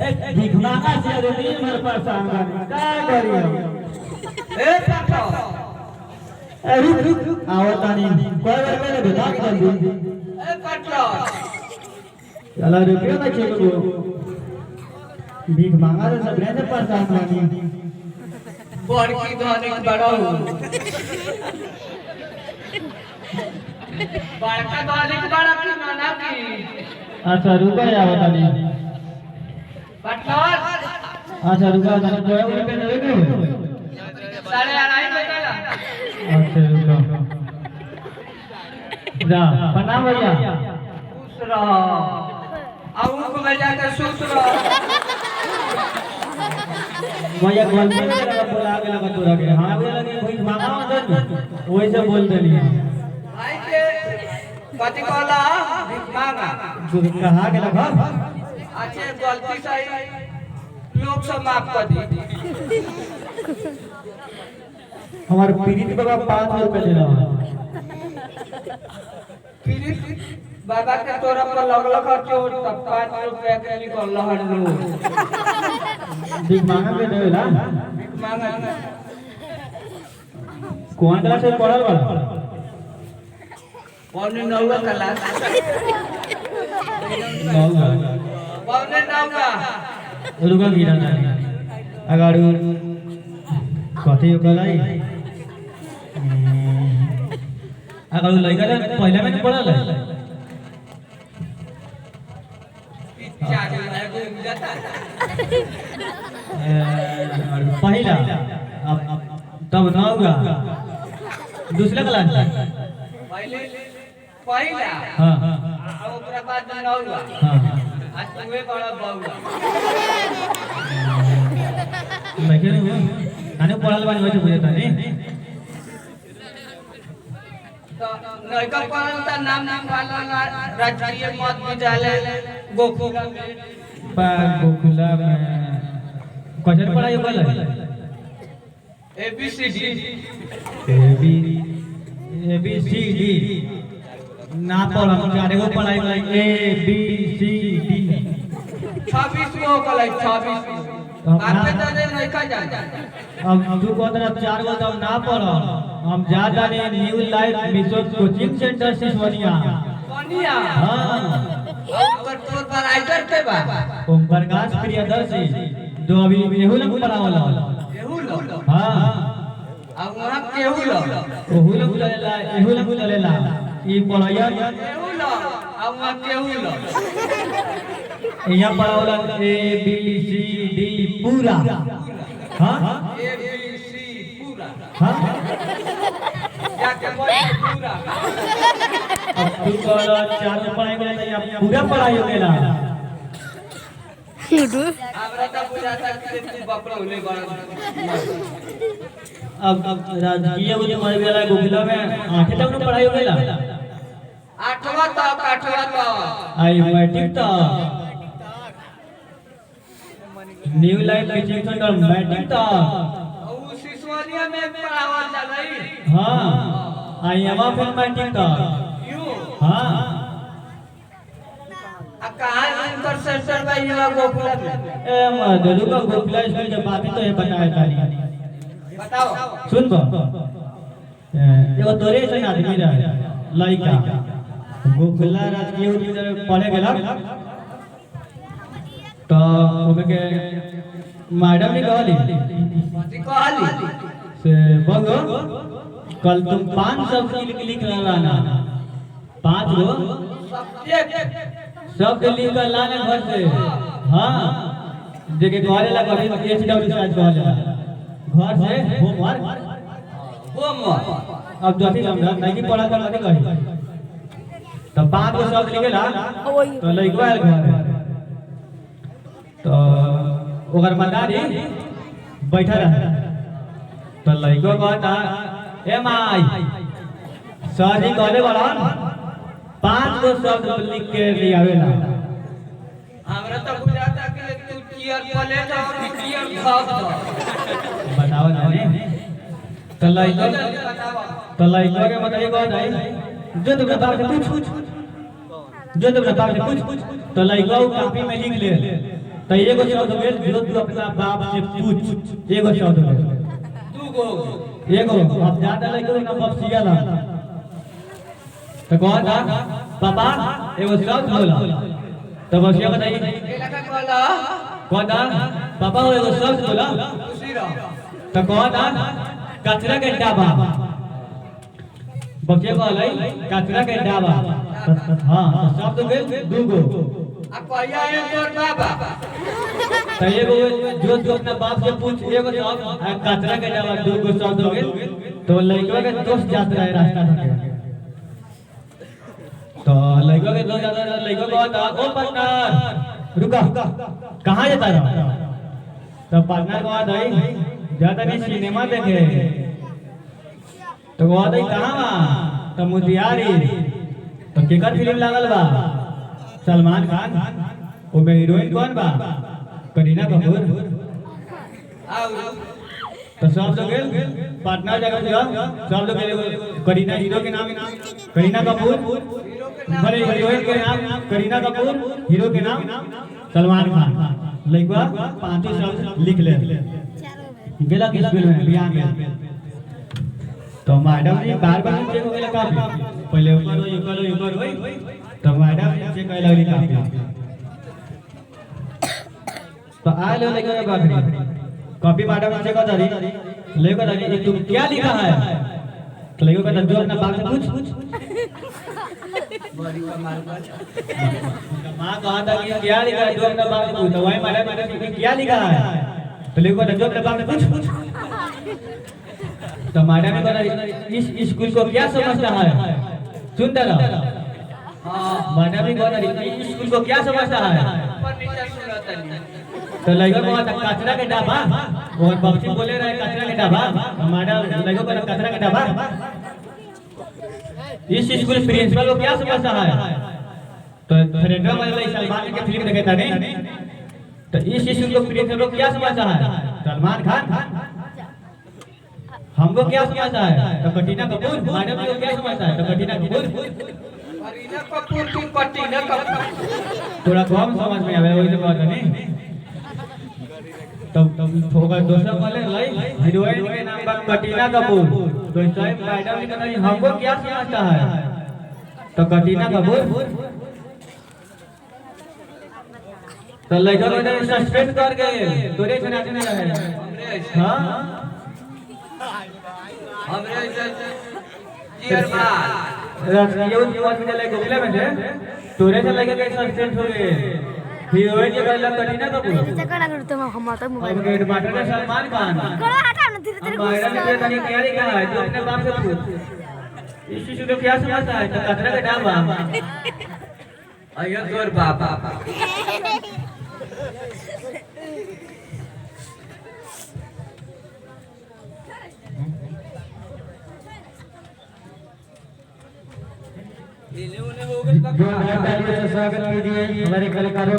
एक भिखमांगा से अरे दिन भर परेशान कर क्या करियो ए पापा रुक रुक आवता नहीं कोई बार मैंने बता के जल्दी ए पटलो चला रुपया ना चलो भीख मांगा तो सब रहते परेशान नहीं बड़की धनिक बड़ो बड़का धनिक बड़ा की माना की अच्छा रुका या बता नहीं पटलो अच्छा रुका ना कोई और पे नहीं गए साढ़े अढ़ाई बजेला अच्छा रुका जा प्रणाम भैया खुश रहो अब उनको ले जाकर सुस रहो भैया गलती से लगा बोला के लगा तोरा के हां बोला लगे कोई मांगा मत वैसे बोल देनी भाई के पति कहला मांगा तू कहा के लगा अच्छे गलती से लोग सब माफ कर दी हमारे पीड़ित बाबा 500 रुपए दे रहा फिर बाबा के तोरा पर लगल कर चोट तब 5 रुपया के निकल लहर लो भीख मांगा के देला मांगा कौन क्लास से पढ़ल बा पौने 9 क्लास पौने 9 का रुका गिरा जाने अगर कथी कलाई अगर लड़का तो पहले में पढ़ल है पहला अब तब ना होगा दूसरा क्लास पहले पहला हां अब ओकरा बाद 9 हुआ हां आज तुम्हें बड़ा बहुआ लगे रे आने पढ़ल बानी वैसे बुझता नहीं तो लड़का पढ़ल त नाम वाला राजकीय मध्य विद्यालय गोकुला गोकुला में कौन पढ़ाई होगा ABCD A B C D ना पढ़ हम चारे को पढ़ाई ए बी सी डी 26 को कल 26 आपके तो नहीं का जान अब तू को तरफ 4 को तब ना पढ़ हम जा जाने new life mission coaching centre Siswania कनिया हां और तोर पर राइटर के बा ओम प्रकाश प्रियदर्शी जो अभी एहू लोग पढ़ावला एहू लो हां अब वहां केहू लो ओहू लोग चलेला एहू लोग चलेला ई पढ़ाया केहू लो अब वहां केहू लो यहाँ पढ़ावला ए बी सी डी पूरा हां ABC पूरा हां जाके बोल पूरा अब तू कर 4 को पढ़ाई में यहाँ पूरा पढ़ाई हो गेला हमरा तो बुझाता कि तू बकरा होले बड़ा अब राजकीय वो जो मर गया गोकुला में 8 तक में पढ़ाई हो गेला 8वां तक आई मैट्रिक तक new life coaching centre matric तक उ सिसोनिया में पढ़ावा चलई हां आई एमा फिर मैट्रिक तक यू हां अब कहां इंटर सेंटर में ये गोकुला में ए मधुर का गोकुला स्कूल के बात ही तो है बताया तारी बताओ सुन बा एगो तोरे से आदमी रहा लड़का गोकुला राजकीय विद्यालय पढ़े गेला तो ओमे के मैडम ने कहली कहली से बंगो कल तुम 5 शब्द लिख लाना 5 गो सब्जेक्ट शब्द लिख कर लाने घर से हां देखे घरे ला कभी एचडब्ल्यू साइज कहले घर से होमवर्क अब जति हमरा नहीं पढ़ा कर नहीं कही तो 5 गो शब्द लिखेला तो लइका आयल घर तो ओकर मदारी बैठा रहा तो लइका कहता ए माई सर जी कहले बड़ा 5 गो शब्द लिख के ले आवेला हमरा तो बुझाता कि तू टीयर कॉलेज और टीयर खा बताओ जाने तो लइका के बताइए कौन है जो तुम बता के पूछ जो तुम बता के पूछ तो लइका वो कॉपी में लिख ले तो एगो शब्द हो गेल जो तू अपना बाप से पूछ, एगो शब्द हो गेल। दूगो एगो अब ज्यादा लइको ना बाप सियाला तो कौन था पापा एगो शब्द बोला तो बस ये बताइए ए लगा कहला कौन था पापा वो एगो शब्द बोला खुशी रह तो कौन था कचरा के डाबा बच्चे को लई कचरा के डाबा हां शब्द हो गेल दूगो आ कहिया है तोर बाबा तो एगो जो अपना बाप से पूछ एगो शब्द कचरा के डाबा दूगो शब्द हो गेल तो लइका के दोस्त जात रहे रास्ता में तो लइका के दोस्त जात रहे लइका कहता ओ पार्टनर रुका कहां जाता है तो पार्टनर कहता है जाता नहीं सिनेमा देखे तो कहता है कहां बा तो मोतिहारी तो केकर फिल्म लागल बा सलमान खान ओ में हीरोइन कौन बा करीना कपूर आओ तो सब लोग गेल पार्टनर जगह दिया सब लोग गेल करीना हीरो के नाम करीना कपूर हीरो के नाम भले हीरोइन के नाम करीना कपूर हीरो के नाम सलमान खान लइका पांचों शब्द लिख ले गेला किस स्कूल में बिहार में तो मैडम जी बार-बार चेक हो गेला काफी पहले ऊपर होई तो मैडम जी चेक कइला वाली काफी तो आ ले लइका के बाखरी कॉपी मैडम से कह दरी लेको दरी तुम क्या लिखा है तो लेको कहता जो अपना बाप से पूछ बड़ी कमाल का मां कहा था कि क्या लिखा है जो अपना बाप से पूछ तो वही मैडम ने क्या लिखा है तो लेको कहता जो अपना बाप से पूछ तो मैडम ने कहा इस स्कूल को क्या समझता है सुन रहा हां मैडम ने कहा इस स्कूल को क्या समझता है ऊपर नीचे सुनता नहीं तो लइका को कचरा के डाबा और बच्चे बोले रहे कचरा के डाबा हमारा लइका को कचरा के डाबा इस स्कूल प्रिंसिपल को क्या समझता है तो थिएटर में सलमान के फिल्म देखता नहीं तो इस स्कूल को प्रिंसिपल को क्या समझता है सलमान खान हमको क्या समझता है तो कटीना कपूर मैडम को क्या समझता है तो कटीना कपूर करीना कपूर की कटीना कपूर थोड़ा कम समझ में आवे वही तो बात नहीं तब होगा दूसरा वाले लाई हीरोइन के नाम पर कटीना कपूर तो साहब मैडम ने कहा हमको क्या समझता है तो कटीना कपूर तो लड़का को तो सस्पेंड कर गए तोरे सुनाते नहीं रहे हां हमरे चेयरमैन ये युवा में चले गोखले में थे तोरे से लगे के सस्पेंड हो गए हीरोइन के कहला कटीना कपूर ऐसे करा कर तुम हम तो मोबाइल अब गेट बाटर ने सलमान खान करो हटा ना धीरे धीरे मैडम ने तनी क्या लिखा है जो अपने बाप से पूछ इस शिशु को क्या समझता है तो कचरा का डाबा अयो तोर बाबा जो स्वागत कीजिए हमारे कलाकारों